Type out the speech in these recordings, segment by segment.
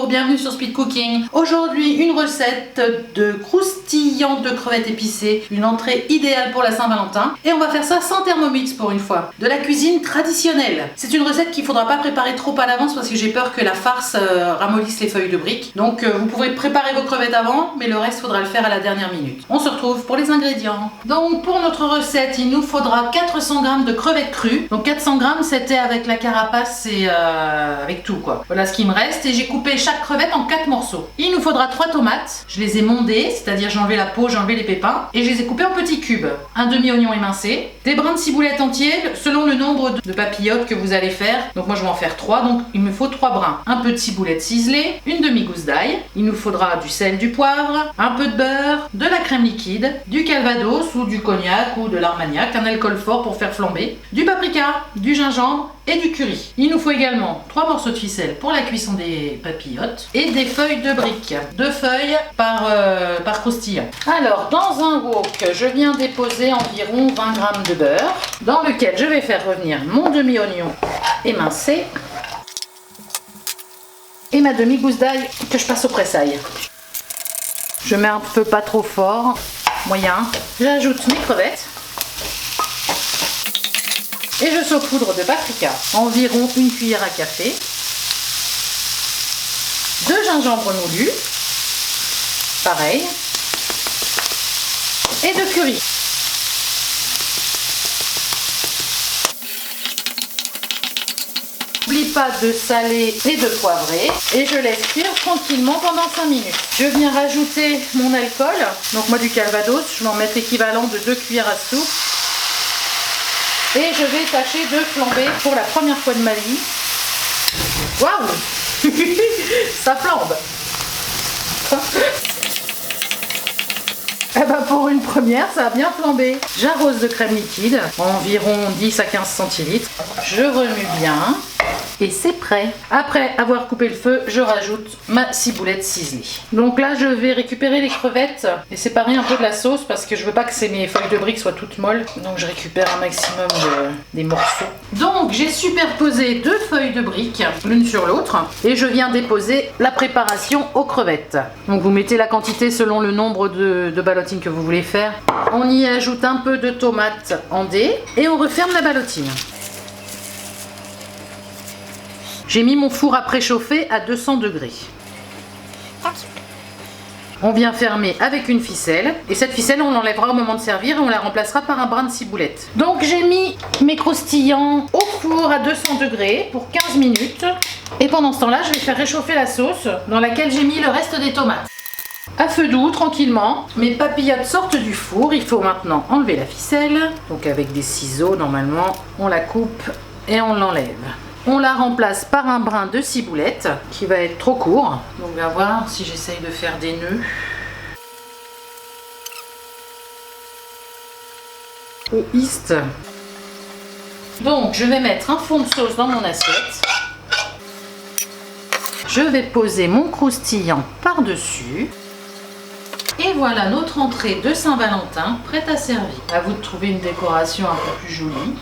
Bonjour, bienvenue sur Speed Cooking. Aujourd'hui, une recette de croustillantes de crevettes épicées, une entrée idéale pour la Saint-Valentin. Et on va faire ça sans Thermomix pour une fois. De la cuisine traditionnelle. C'est une recette qu'il ne faudra pas préparer trop à l'avance parce que j'ai peur que la farce ramollisse les feuilles de briques. Donc vous pouvez préparer vos crevettes avant, mais le reste, faudra le faire à la dernière minute. On se retrouve pour les ingrédients. Donc pour notre recette, il nous faudra 400 g de crevettes crues. Donc 400 g, c'était avec la carapace et avec tout quoi. Voilà ce qui me reste et j'ai coupé chaque crevette en 4 morceaux. Il nous faudra 3 tomates. Je les ai mondées, c'est-à-dire j'ai enlevé la peau, j'ai enlevé les pépins et je les ai coupées en petits cubes. Un demi-oignon émincé, des brins de ciboulette entiers selon le nombre de papillotes que vous allez faire. Donc moi je vais en faire 3, donc il me faut 3 brins. Un peu de ciboulette ciselée, une demi-gousse d'ail. Il nous faudra du sel, du poivre, un peu de beurre, de la crème liquide, du calvados ou du cognac ou de l'armagnac, un alcool fort pour faire flamber, du paprika, du gingembre et du curry. Il nous faut également 3 morceaux de ficelle pour la cuisson des papillotes et des feuilles de briques, 2 feuilles par croustillant. Alors dans un wok, je viens déposer environ 20 g de beurre dans lequel je vais faire revenir mon demi-oignon émincé et ma demi-gousse d'ail que je passe au pressail. Je mets un peu pas trop fort, moyen. J'ajoute mes crevettes. Et je saupoudre de paprika, environ 1 cuillère à café, de gingembre moulu, pareil, et de curry. N'oublie pas de saler et de poivrer et je laisse cuire tranquillement pendant 5 minutes. Je viens rajouter mon alcool, donc moi du calvados, je vais en mettre l'équivalent de 2 cuillères à soupe. Et je vais tâcher de flamber pour la première fois de ma vie. Waouh, ça flambe. Eh ben pour une première, ça a bien flambé. J'arrose de crème liquide, environ 10 à 15 centilitres. Je remue bien. Et c'est prêt. Après avoir coupé le feu, je rajoute ma ciboulette ciselée. Donc là, je vais récupérer les crevettes et séparer un peu de la sauce parce que je veux pas que mes feuilles de briques soient toutes molles. Donc je récupère un maximum des morceaux. Donc j'ai superposé 2 feuilles de briques l'une sur l'autre et je viens déposer la préparation aux crevettes. Donc vous mettez la quantité selon le nombre de ballotines que vous voulez faire. On y ajoute un peu de tomates en dés et on referme la ballotine. J'ai mis mon four à préchauffer à 200 degrés. On vient fermer avec une ficelle et cette ficelle on l'enlèvera au moment de servir et on la remplacera par un brin de ciboulette. Donc j'ai mis mes croustillants au four à 200 degrés pour 15 minutes et pendant ce temps-là je vais faire réchauffer la sauce dans laquelle j'ai mis le reste des tomates. À feu doux, tranquillement, mes papillotes sortent du four, il faut maintenant enlever la ficelle. Donc avec des ciseaux normalement on la coupe et on l'enlève. On la remplace par un brin de ciboulette qui va être trop court. Donc on va voir si j'essaye de faire des nœuds. Au East. Donc je vais mettre un fond de sauce dans mon assiette. Je vais poser mon croustillant par-dessus. Et voilà notre entrée de Saint-Valentin prête à servir. À vous de trouver une décoration un peu plus jolie.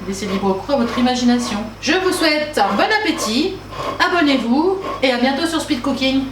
Laissez libre cours à votre imagination. Je vous souhaite un bon appétit, abonnez-vous et à bientôt sur Speed Cooking.